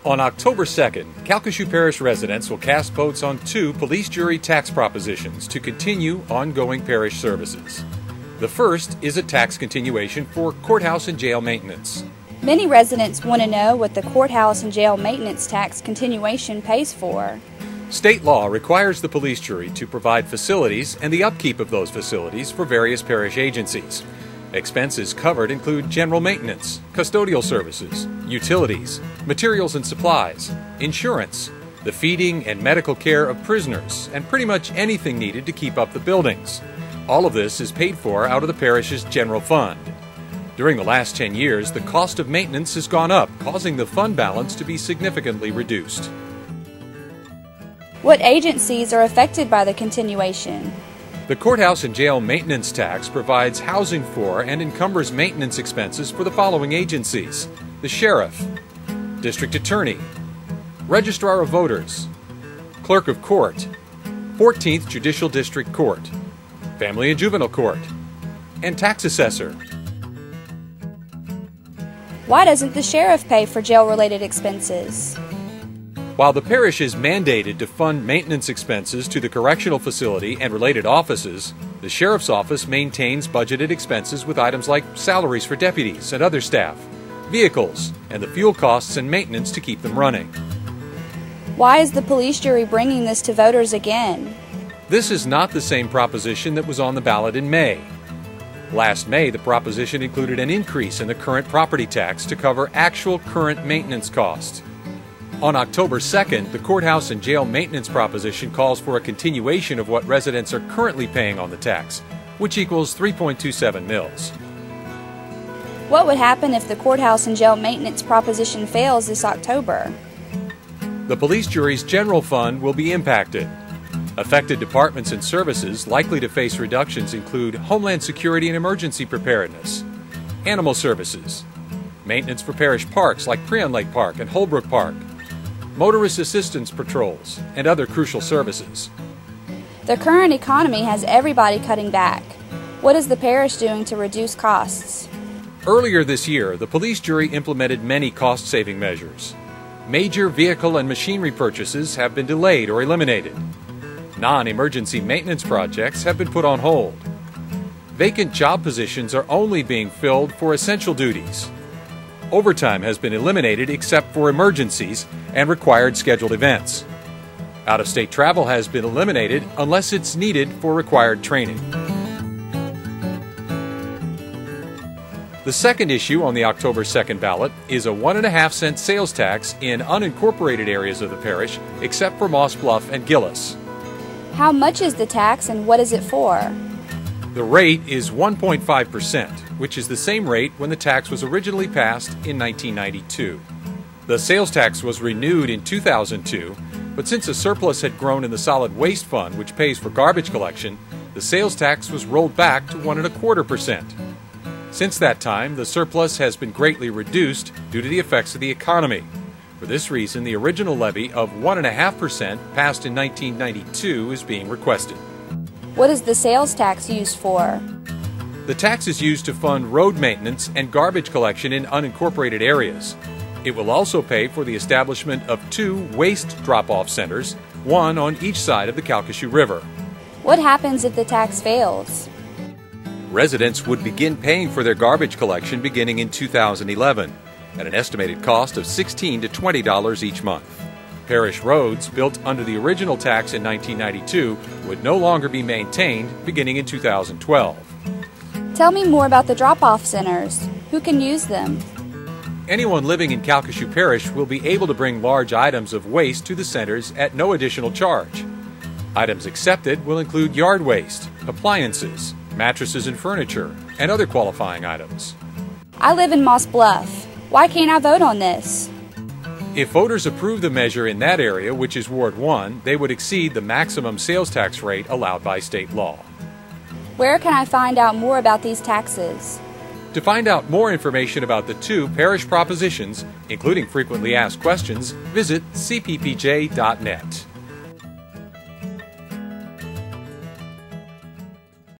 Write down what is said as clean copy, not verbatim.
On October 2nd, Calcasieu Parish residents will cast votes on 2 police jury tax propositions to continue ongoing parish services. The first is a tax continuation for courthouse and jail maintenance. Many residents want to know what the courthouse and jail maintenance tax continuation pays for. State law requires the police jury to provide facilities and the upkeep of those facilities for various parish agencies. Expenses covered include general maintenance, custodial services, utilities, materials and supplies, insurance, the feeding and medical care of prisoners, and pretty much anything needed to keep up the buildings. All of this is paid for out of the parish's general fund. During the last 10 years, the cost of maintenance has gone up, causing the fund balance to be significantly reduced. What agencies are affected by the continuation? The courthouse and jail maintenance tax provides housing for and encumbers maintenance expenses for the following agencies: the sheriff, district attorney, registrar of voters, clerk of court, 14th Judicial District Court, family and juvenile court, and tax assessor. Why doesn't the sheriff pay for jail-related expenses? While the parish is mandated to fund maintenance expenses to the correctional facility and related offices, the sheriff's office maintains budgeted expenses with items like salaries for deputies and other staff, vehicles, and the fuel costs and maintenance to keep them running. Why is the police jury bringing this to voters again? This is not the same proposition that was on the ballot in May. Last May, the proposition included an increase in the current property tax to cover actual current maintenance costs. On October 2nd, the courthouse and jail maintenance proposition calls for a continuation of what residents are currently paying on the tax, which equals 3.27 mils. What would happen if the courthouse and jail maintenance proposition fails this October? The police jury's general fund will be impacted. Affected departments and services likely to face reductions include Homeland Security and Emergency Preparedness, Animal Services, maintenance for parish parks like Prion Lake Park and Holbrook Park, motorist assistance patrols, and other crucial services. The current economy has everybody cutting back. What is the parish doing to reduce costs? Earlier this year, the police jury implemented many cost-saving measures. Major vehicle and machinery purchases have been delayed or eliminated. Non-emergency maintenance projects have been put on hold. Vacant job positions are only being filled for essential duties. Overtime has been eliminated except for emergencies and required scheduled events. Out-of-state travel has been eliminated unless it's needed for required training. The second issue on the October 2nd ballot is a 1.5-cent sales tax in unincorporated areas of the parish except for Moss Bluff and Gillis. How much is the tax and what is it for? The rate is 1.5%, which is the same rate when the tax was originally passed in 1992. The sales tax was renewed in 2002, but since a surplus had grown in the solid waste fund, which pays for garbage collection, the sales tax was rolled back to 1.25%. Since that time, the surplus has been greatly reduced due to the effects of the economy. For this reason, the original levy of 1.5% passed in 1992 is being requested. What is the sales tax used for? The tax is used to fund road maintenance and garbage collection in unincorporated areas. It will also pay for the establishment of 2 waste drop-off centers, one on each side of the Calcasieu River. What happens if the tax fails? Residents would begin paying for their garbage collection beginning in 2011, at an estimated cost of $16 to $20 each month. Parish roads built under the original tax in 1992 would no longer be maintained beginning in 2012. Tell me more about the drop-off centers. Who can use them? Anyone living in Calcasieu Parish will be able to bring large items of waste to the centers at no additional charge. Items accepted will include yard waste, appliances, mattresses and furniture, and other qualifying items. I live in Moss Bluff. Why can't I vote on this? If voters approve the measure in that area, which is Ward 1, they would exceed the maximum sales tax rate allowed by state law. Where can I find out more about these taxes? To find out more information about the 2 parish propositions, including frequently asked questions, visit cppj.net.